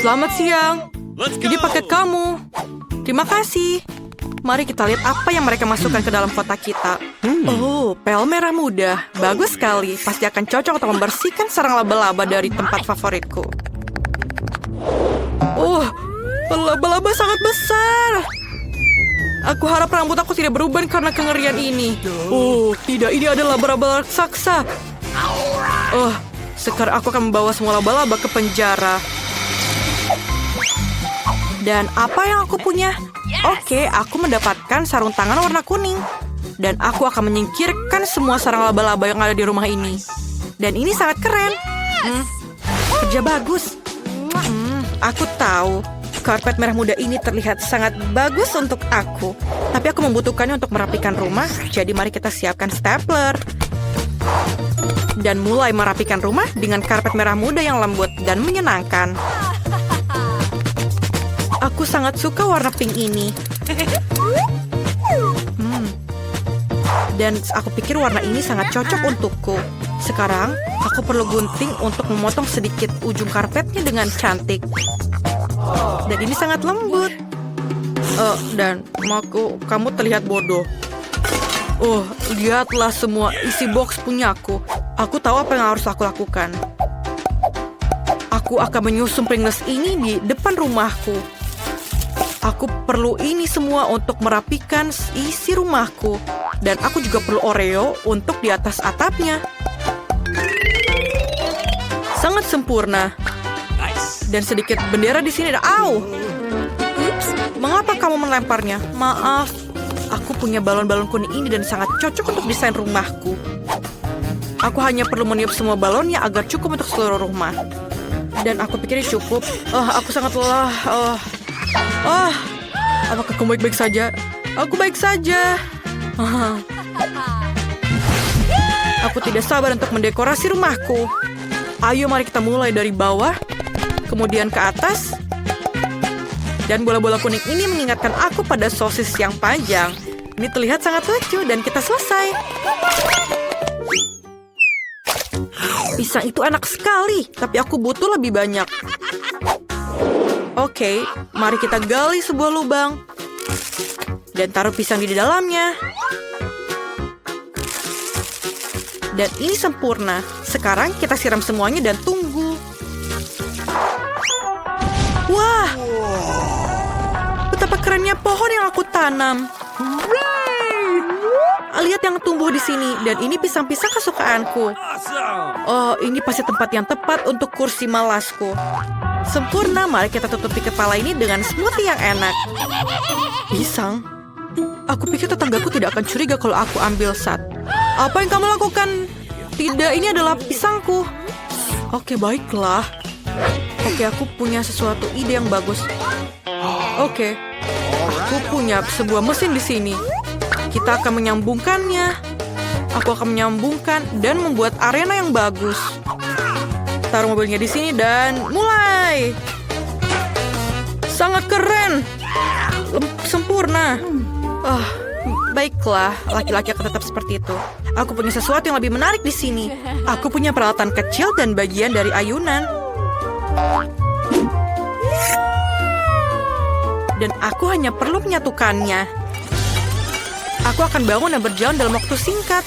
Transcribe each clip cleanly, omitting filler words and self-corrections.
Selamat siang. Ini paket kamu. Terima kasih. Mari kita lihat apa yang mereka masukkan ke dalam kotak kita. Oh, pel merah muda. Bagus sekali. Pasti akan cocok untuk membersihkan sarang laba-laba dari tempat favoritku. Oh, laba-laba sangat besar. Aku harap rambut aku tidak beruban karena kengerian ini. Oh, tidak. Ini adalah laba-laba raksasa. Oh, sekarang aku akan membawa semua laba-laba ke penjara. Dan apa yang aku punya? Oke, aku mendapatkan sarung tangan warna kuning. Dan aku akan menyingkirkan semua sarang laba-laba yang ada di rumah ini. Dan ini sangat keren. Kerja bagus. Aku tahu. Karpet merah muda ini terlihat sangat bagus untuk aku. Tapi aku membutuhkannya untuk merapikan rumah. Jadi mari kita siapkan stapler. Dan mulai merapikan rumah dengan karpet merah muda yang lembut dan menyenangkan. Aku sangat suka warna pink ini. Dan aku pikir warna ini sangat cocok untukku. Sekarang, aku perlu gunting untuk memotong sedikit ujung karpetnya dengan cantik. Dan ini sangat lembut. Dan kamu terlihat bodoh. Oh, lihatlah semua isi box punyaku. Aku tahu apa yang harus aku lakukan. Aku akan menyusun Pringles ini di depan rumahku. Aku perlu ini semua untuk merapikan isi rumahku. Dan aku juga perlu Oreo untuk di atas atapnya. Sangat sempurna. Dan sedikit bendera di sini. Au! Mengapa kamu melemparnya? Maaf. Aku punya balon-balon kuning ini dan sangat cocok untuk desain rumahku. Aku hanya perlu meniup semua balonnya agar cukup untuk seluruh rumah. Dan aku pikir ini cukup. Aku sangat lelah. Apakah kamu baik-baik saja? Aku baik saja. Aku tidak sabar untuk mendekorasi rumahku. Ayo mari kita mulai dari bawah, kemudian ke atas. Dan bola-bola kuning ini mengingatkan aku pada sosis yang panjang. Ini terlihat sangat lucu dan kita selesai. Pisang itu enak sekali, tapi aku butuh lebih banyak. Oke, mari kita gali sebuah lubang. Dan taruh pisang di dalamnya. Dan ini sempurna. Sekarang kita siram semuanya dan tunggu. Wah! Betapa kerennya pohon yang aku tanam. Lihat yang tumbuh di sini. Dan ini pisang-pisang kesukaanku. Oh, ini pasti tempat yang tepat untuk kursi malasku. Sempurna, mari kita tutupi kepala ini dengan smoothie yang enak. Pisang? Aku pikir tetanggaku tidak akan curiga kalau aku ambil satu. Apa yang kamu lakukan? Tidak, ini adalah pisangku. Oke, baiklah. Oke, aku punya sesuatu ide yang bagus. Oke, aku punya sebuah mesin di sini. Kita akan menyambungkannya. Aku akan menyambungkan dan membuat arena yang bagus. Taruh mobilnya di sini dan mulai. Sangat keren. Sempurna. Baiklah, laki-laki akan tetap seperti itu. Aku punya sesuatu yang lebih menarik di sini. Aku punya peralatan kecil dan bagian dari ayunan. Dan aku hanya perlu menyatukannya. Aku akan bangun dan berjalan dalam waktu singkat.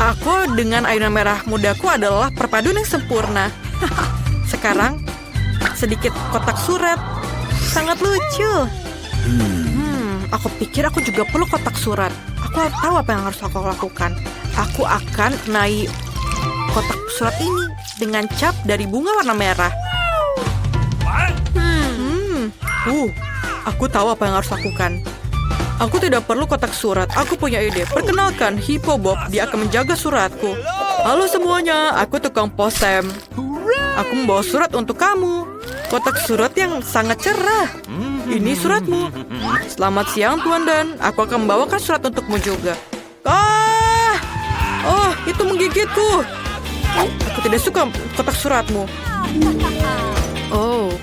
Aku dengan ayunan merah mudaku adalah perpaduan yang sempurna. Sekarang, sedikit kotak surat. Sangat lucu. Aku pikir aku juga perlu kotak surat. Aku tahu apa yang harus aku lakukan. Aku akan naik kotak surat ini dengan cap dari bunga warna merah. Aku tahu apa yang harus lakukan. Aku tidak perlu kotak surat. Aku punya ide. Perkenalkan, Hippo Bob. Dia akan menjaga suratku. Halo semuanya, aku tukang pos Sam. Aku membawa surat untuk kamu. Kotak surat yang sangat cerah. Ini suratmu. Selamat siang, Tuan Dan. Aku akan membawakan surat untukmu juga. Oh, itu menggigitku. Aku tidak suka kotak suratmu. Oh,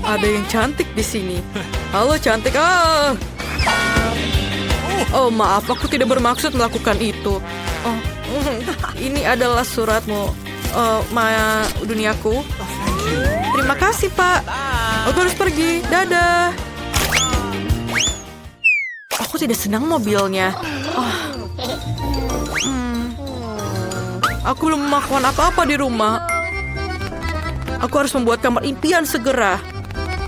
ada yang cantik di sini. Halo cantik. Oh, maaf, aku tidak bermaksud melakukan itu. Oh, ini adalah suratmu, Maya duniaku. Terima Terima kasih, Pak. Aku harus pergi. Dadah. Aku tidak senang mobilnya. Aku belum melakukan apa-apa di rumah. Aku harus membuat kamar impian segera.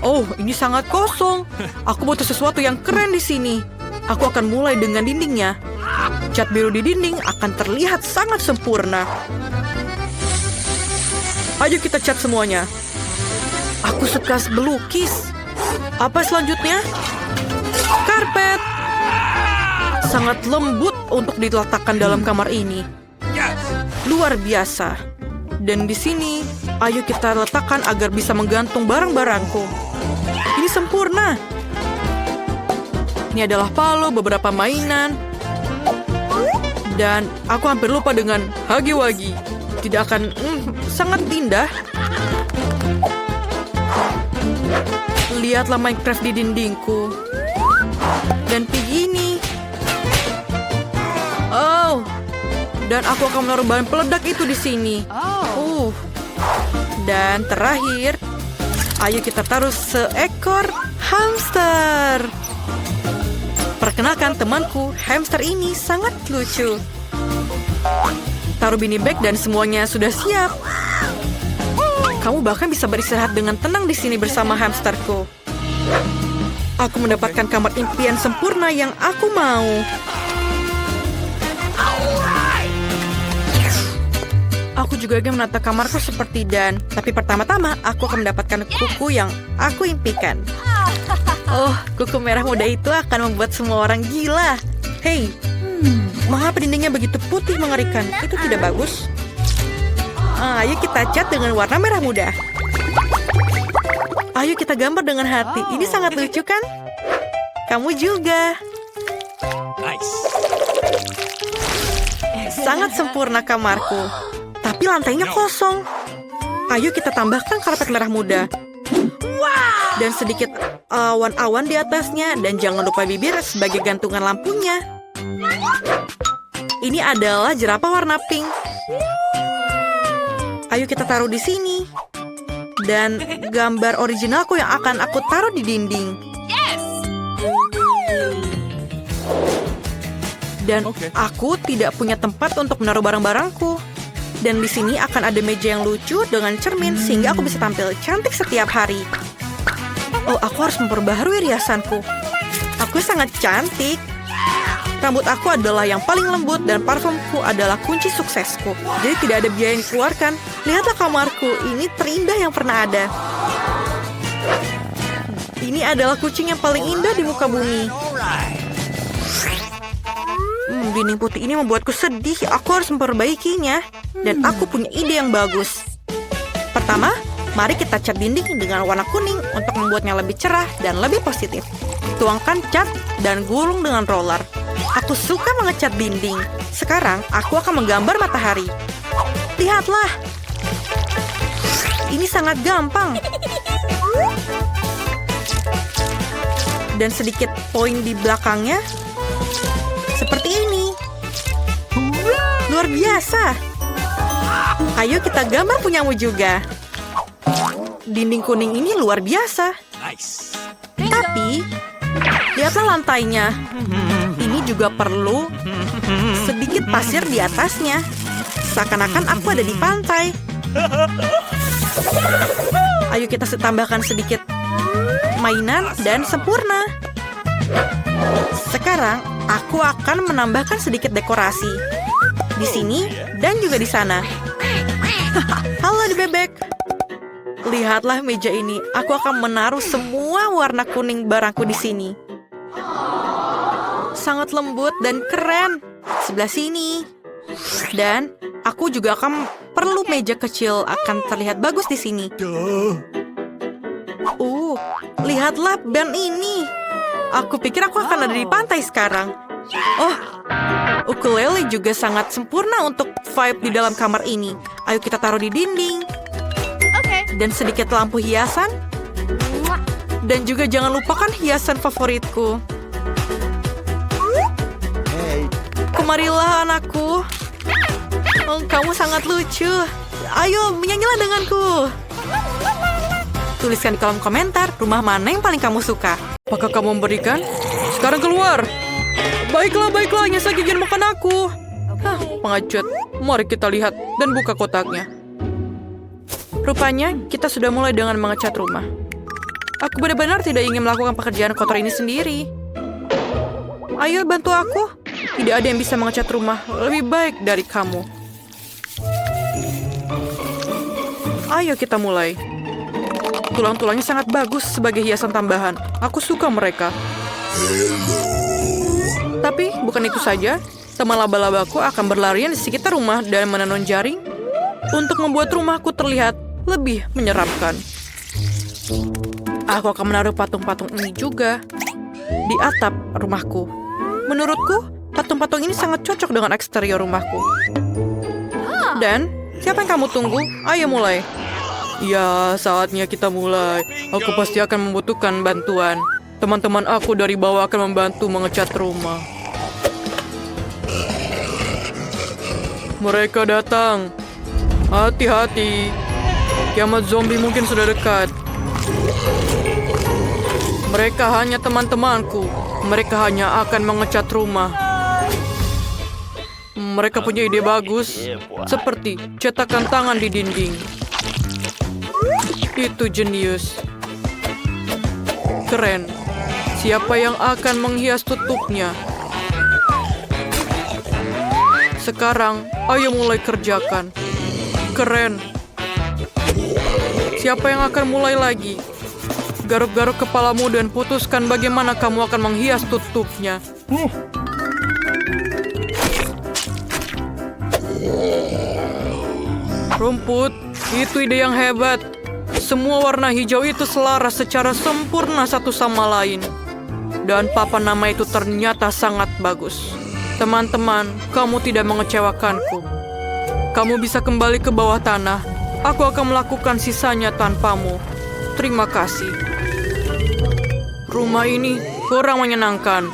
Oh, ini sangat kosong. Aku butuh sesuatu yang keren di sini. Aku akan mulai dengan dindingnya. Cat biru di dinding akan terlihat sangat sempurna. Ayo kita cat semuanya. Aku suka melukis. Apa selanjutnya? Karpet. Sangat lembut untuk diletakkan dalam kamar ini. Luar biasa. Dan di sini, ayo kita letakkan agar bisa menggantung barang-barangku. Ini sempurna. Ini adalah palu, beberapa mainan. Dan aku hampir lupa dengan hagi-wagi. Tidak akan sangat indah. Lihatlah Minecraft di dindingku. Dan pigi ini. Oh. Dan aku akan menaruh bahan peledak itu di sini. Dan terakhir, ayo kita taruh seekor hamster. Perkenalkan temanku, hamster ini sangat lucu. Taruh beanie bag dan semuanya sudah siap. Kamu bahkan bisa beristirahat dengan tenang di sini bersama hamsterku. Aku mendapatkan kamar impian sempurna yang aku mau. Aku juga akan menata kamarku seperti Dan. Tapi pertama-tama, aku akan mendapatkan kuku yang aku impikan. Oh, kuku merah muda itu akan membuat semua orang gila. Hei, mengapa dindingnya begitu putih mengerikan? Itu tidak bagus. Ayo kita cat dengan warna merah muda. Ayo kita gambar dengan hati. Ini sangat lucu kan? Kamu juga. Sangat sempurna kamarku. Tapi lantainya kosong. Ayo kita tambahkan karpet merah muda. Dan sedikit awan-awan di atasnya. Dan jangan lupa bibir sebagai gantungan lampunya. Ini adalah jerapah warna pink. Ayo kita taruh di sini. Dan gambar originalku yang akan aku taruh di dinding. Dan aku tidak punya tempat untuk menaruh barang-barangku. Dan di sini akan ada meja yang lucu dengan cermin sehingga aku bisa tampil cantik setiap hari. Oh, aku harus memperbaharui riasanku. Aku sangat cantik. Rambut aku adalah yang paling lembut dan parfumku adalah kunci suksesku. Jadi tidak ada biaya yang dikeluarkan. Lihatlah kamarku, ini terindah yang pernah ada. Ini adalah kucing yang paling indah di muka bumi. Dinding putih ini membuatku sedih. Aku harus memperbaikinya. Dan aku punya ide yang bagus. Pertama, mari kita cat dinding dengan warna kuning untuk membuatnya lebih cerah dan lebih positif. Tuangkan cat dan gulung dengan roller. Aku suka mengecat dinding. Sekarang, aku akan menggambar matahari. Lihatlah. Ini sangat gampang. Dan sedikit poin di belakangnya. Seperti ini. Luar biasa. Ayo kita gambar punyamu juga. Dinding kuning ini luar biasa. Tapi, lihatlah lantainya. Ini juga perlu sedikit pasir di atasnya. Seakan-akan aku ada di pantai. Ayo kita tambahkan sedikit mainan dan sempurna. Sekarang, aku akan menambahkan sedikit dekorasi. Di sini dan juga di sana. Halo di bebek. Lihatlah meja ini. Aku akan menaruh semua warna kuning barangku di sini. Sangat lembut dan keren. Sebelah sini. Dan aku juga akan perlu meja kecil akan terlihat bagus di sini. Lihatlah band ini. Aku pikir aku akan ada di pantai sekarang. Oh, ukulele juga sangat sempurna untuk vibe di dalam kamar ini. Ayo kita taruh di dinding. Dan sedikit lampu hiasan. Dan juga jangan lupakan hiasan favoritku. Kemarilah anakku. Oh, kamu sangat lucu. Ayo menyanyilah denganku. Tuliskan di kolom komentar rumah mana yang paling kamu suka. Apakah kamu memberikan? Sekarang keluar. Baiklah, hanya saja jangan makan aku. Pengecut. Mari kita lihat dan buka kotaknya. Rupanya kita sudah mulai dengan mengecat rumah. Aku benar-benar tidak ingin melakukan pekerjaan kotor ini sendiri. Ayo bantu aku. Tidak ada yang bisa mengecat rumah lebih baik dari kamu. Ayo kita mulai. Tulang-tulangnya sangat bagus sebagai hiasan tambahan. Aku suka mereka. Tapi bukan itu saja. Teman laba-labaku akan berlarian di sekitar rumah dan menenun jaring untuk membuat rumahku terlihat lebih menyeramkan. Aku akan menaruh patung-patung ini juga di atap rumahku. Menurutku, patung-patung ini sangat cocok dengan eksterior rumahku. Dan, siapa yang kamu tunggu? Ayo mulai. Ya, saatnya kita mulai. Aku pasti akan membutuhkan bantuan. Teman-teman aku dari bawah akan membantu mengecat rumah. Mereka datang. Hati-hati. Kiamat zombie mungkin sudah dekat. Mereka hanya teman-temanku. Mereka hanya akan mengecat rumah. Mereka punya ide bagus. Seperti cetakan tangan di dinding. Itu jenius. Keren. Siapa yang akan menghias tutupnya? Sekarang, ayo mulai kerjakan. Keren. Siapa yang akan mulai lagi? Garuk-garuk kepalamu dan putuskan bagaimana kamu akan menghias tutupnya. Rumput, itu ide yang hebat. Semua warna hijau itu selaras secara sempurna satu sama lain. Dan papan nama itu ternyata sangat bagus. Teman-teman, kamu tidak mengecewakanku. Kamu bisa kembali ke bawah tanah. Aku akan melakukan sisanya tanpamu. Terima kasih. Rumah ini kurang menyenangkan.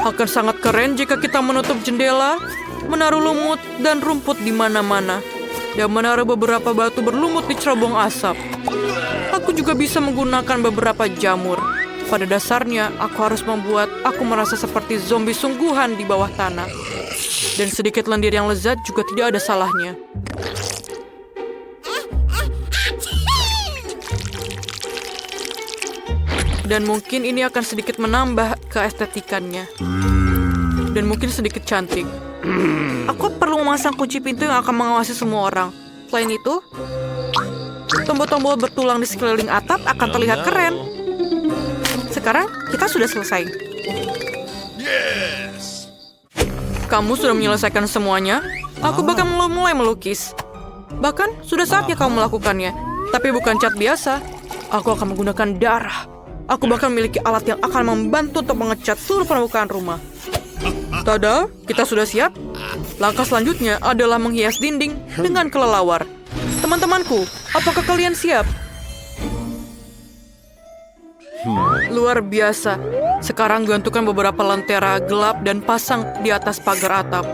Akan sangat keren jika kita menutup jendela, menaruh lumut dan rumput di mana-mana, dan menaruh beberapa batu berlumut di cerobong asap. Aku juga bisa menggunakan beberapa jamur. Pada dasarnya, aku harus membuat aku merasa seperti zombie sungguhan di bawah tanah. Dan sedikit lendir yang lezat juga tidak ada salahnya. Dan mungkin ini akan sedikit menambah keestetikannya. Dan mungkin sedikit cantik. Aku perlu memasang kunci pintu yang akan mengawasi semua orang. Selain itu, tombol-tombol bertulang di sekeliling atap akan terlihat keren. Sekarang kita sudah selesai. Yes. Kamu sudah menyelesaikan semuanya? Aku bahkan mulai melukis. Bahkan sudah saatnya kamu melakukannya. Tapi bukan cat biasa. Aku akan menggunakan darah. Aku bahkan memiliki alat yang akan membantu untuk mengecat seluruh permukaan rumah. Tada, kita sudah siap. Langkah selanjutnya adalah menghias dinding dengan kelelawar. Teman-temanku, apakah kalian siap? Luar biasa. Sekarang gantungkan beberapa lentera gelap dan pasang di atas pagar atap.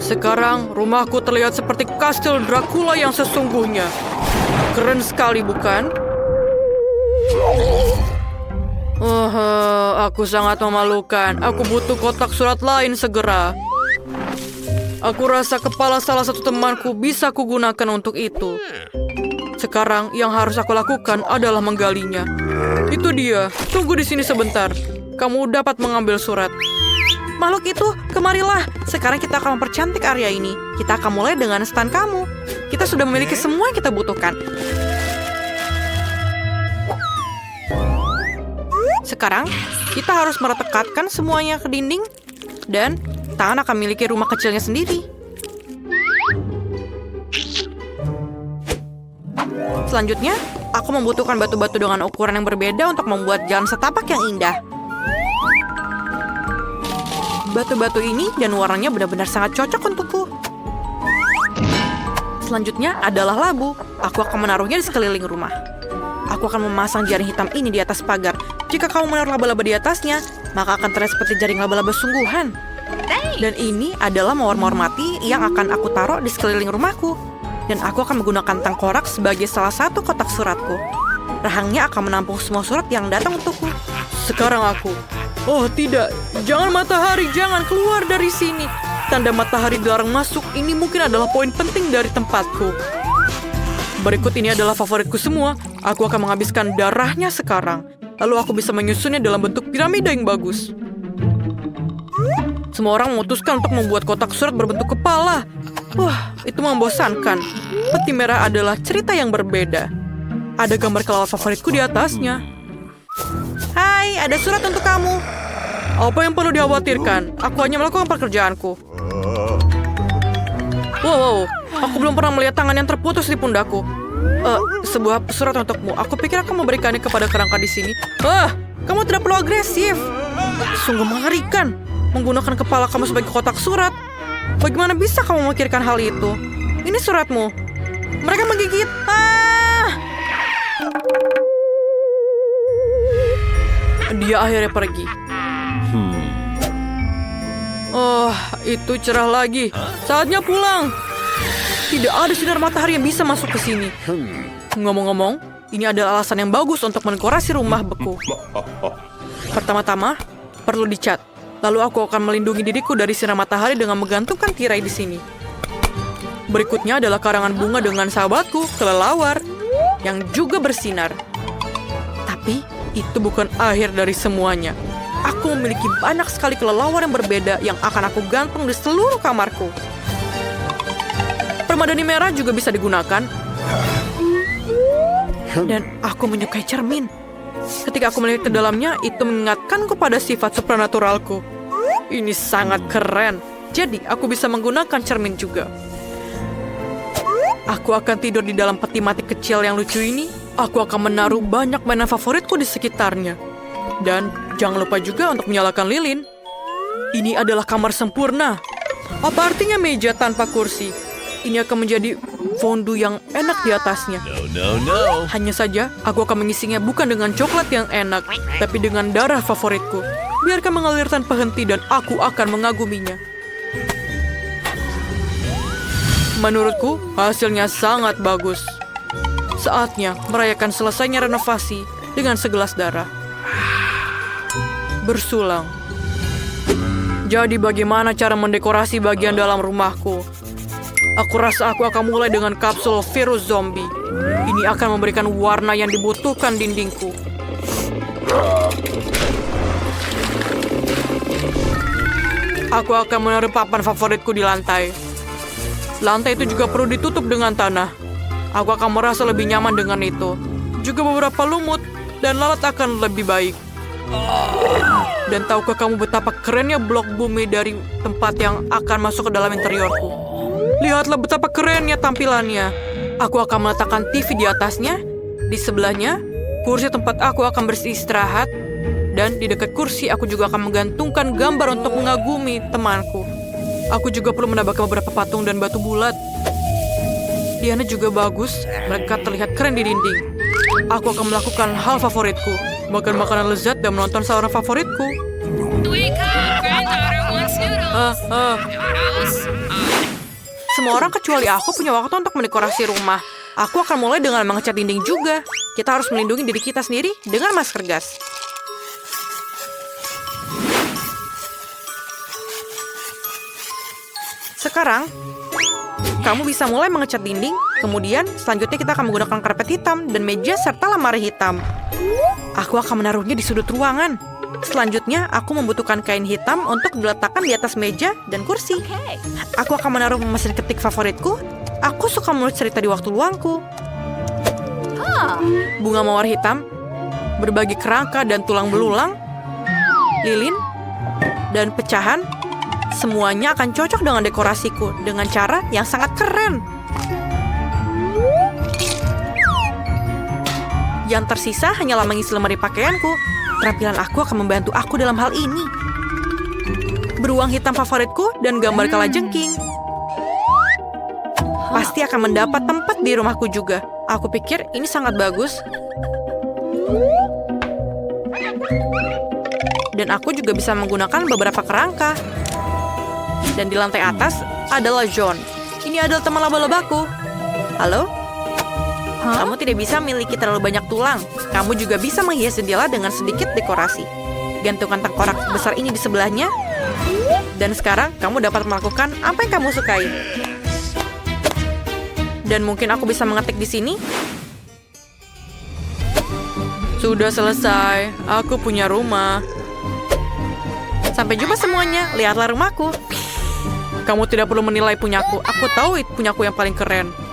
Sekarang rumahku terlihat seperti kastil Dracula yang sesungguhnya. Keren sekali, bukan? Aku sangat memalukan. Aku butuh kotak surat lain segera. Aku rasa kepala salah satu temanku bisa kugunakan untuk itu. Sekarang yang harus aku lakukan adalah menggalinya. Itu dia. Tunggu di sini sebentar. Kamu dapat mengambil surat. Makhluk itu, kemarilah. Sekarang kita akan mempercantik area ini. Kita akan mulai dengan stand kamu. Kita sudah memiliki semua yang kita butuhkan. Sekarang, kita harus meretekatkan semuanya ke dinding. Dan tangan akan memiliki rumah kecilnya sendiri. Selanjutnya, aku membutuhkan batu-batu dengan ukuran yang berbeda untuk membuat jalan setapak yang indah. Batu-batu ini dan warnanya benar-benar sangat cocok untukku. Selanjutnya adalah labu. Aku akan menaruhnya di sekeliling rumah. Aku akan memasang jaring hitam ini di atas pagar. Jika kamu menaruh laba-laba di atasnya, maka akan terlihat seperti jaring laba-laba sungguhan. Dan ini adalah mawar-mawar mati yang akan aku taruh di sekeliling rumahku. Dan aku akan menggunakan tengkorak sebagai salah satu kotak suratku. Rahangnya akan menampung semua surat yang datang untukku. Sekarang aku. Oh tidak, jangan matahari, jangan keluar dari sini. Tanda matahari dilarang masuk, ini mungkin adalah poin penting dari tempatku. Berikut ini adalah favoritku semua. Aku akan menghabiskan darahnya sekarang. Lalu aku bisa menyusunnya dalam bentuk piramida yang bagus. Semua orang memutuskan untuk membuat kotak surat berbentuk kepala. Wah, itu membosankan. Peti merah adalah cerita yang berbeda. Ada gambar kelelawar favoritku di atasnya. Hai, ada surat untuk kamu. Apa yang perlu dikhawatirkan? Aku hanya melakukan pekerjaanku. Wow, aku belum pernah melihat tangan yang terputus di pundakku. Sebuah surat untukmu. Aku pikir aku memberikannya kepada kerangka di sini. Kamu tidak perlu agresif. Sungguh mengerikan. Menggunakan kepala kamu sebagai kotak surat. Bagaimana bisa kamu memikirkan hal itu? Ini suratmu. Mereka menggigit. Dia akhirnya pergi. Oh, itu cerah lagi. Saatnya pulang. Tidak ada sinar matahari yang bisa masuk ke sini. Ngomong-ngomong, ini adalah alasan yang bagus untuk mendekorasi rumah beku. Pertama-tama, perlu dicat. Lalu aku akan melindungi diriku dari sinar matahari dengan menggantungkan tirai di sini. Berikutnya adalah karangan bunga dengan sahabatku, kelelawar, yang juga bersinar. Tapi, itu bukan akhir dari semuanya. Aku memiliki banyak sekali kelelawar yang berbeda yang akan aku gantung di seluruh kamarku. Permadani merah juga bisa digunakan. Dan aku menyukai cermin. Ketika aku melihat ke dalamnya, itu mengingatkanku pada sifat supranaturalku. Ini sangat keren. Jadi, aku bisa menggunakan cermin juga. Aku akan tidur di dalam peti mati kecil yang lucu ini. Aku akan menaruh banyak mainan favoritku di sekitarnya. Dan jangan lupa juga untuk menyalakan lilin. Ini adalah kamar sempurna. Apa artinya meja tanpa kursi? Ini akan menjadi fondue yang enak di atasnya. No. Hanya saja, aku akan mengisinya bukan dengan coklat yang enak, tapi dengan darah favoritku. Biarkan mengalir tanpa henti dan aku akan mengaguminya. Menurutku, hasilnya sangat bagus. Saatnya merayakan selesainya renovasi dengan segelas darah. Bersulang. Jadi bagaimana cara mendekorasi bagian dalam rumahku? Aku rasa aku akan mulai dengan kapsul virus zombie. Ini akan memberikan warna yang dibutuhkan dindingku. Aku akan menaruh papan favoritku di lantai. Lantai itu juga perlu ditutup dengan tanah. Aku akan merasa lebih nyaman dengan itu. Juga beberapa lumut dan lalat akan lebih baik. Dan tahukah kamu betapa kerennya blok bumi dari tempat yang akan masuk ke dalam interiorku? Lihatlah betapa kerennya tampilannya. Aku akan meletakkan TV di atasnya. Di sebelahnya, kursi tempat aku akan beristirahat. Dan di dekat kursi, aku juga akan menggantungkan gambar untuk mengagumi temanku. Aku juga perlu menambahkan beberapa patung dan batu bulat. Diana juga bagus. Mereka terlihat keren di dinding. Aku akan melakukan hal favoritku. Makan makanan lezat dan menonton saluran favoritku. Semua orang kecuali aku punya waktu untuk mendekorasi rumah. Aku akan mulai dengan mengecat dinding juga. Kita harus melindungi diri kita sendiri dengan masker gas. Sekarang, kamu bisa mulai mengecat dinding. Kemudian, selanjutnya kita akan menggunakan karpet hitam dan meja serta lemari hitam. Aku akan menaruhnya di sudut ruangan. Selanjutnya, aku membutuhkan kain hitam untuk diletakkan di atas meja dan kursi. Aku akan menaruh mesin ketik favoritku. Aku suka menulis cerita di waktu luangku. Bunga mawar hitam, berbagi kerangka dan tulang belulang, lilin, dan pecahan. Semuanya akan cocok dengan dekorasiku dengan cara yang sangat keren. Yang tersisa hanyalah mengisi lemari pakaianku. Keterampilan aku akan membantu aku dalam hal ini. Beruang hitam favoritku dan gambar kalajengking. Pasti akan mendapat tempat di rumahku juga. Aku pikir ini sangat bagus. Dan aku juga bisa menggunakan beberapa kerangka. Dan di lantai atas adalah John. Ini adalah teman laba-labaku. Halo? Kamu tidak bisa memiliki terlalu banyak tulang. Kamu juga bisa menghias jendela dengan sedikit dekorasi. Gantungkan tengkorak besar ini di sebelahnya. Dan sekarang kamu dapat melakukan apa yang kamu sukai. Dan mungkin aku bisa mengetik di sini. Sudah selesai. Aku punya rumah. Sampai jumpa semuanya. Lihatlah rumahku. Kamu tidak perlu menilai punyaku. Aku tahu punyaku yang paling keren.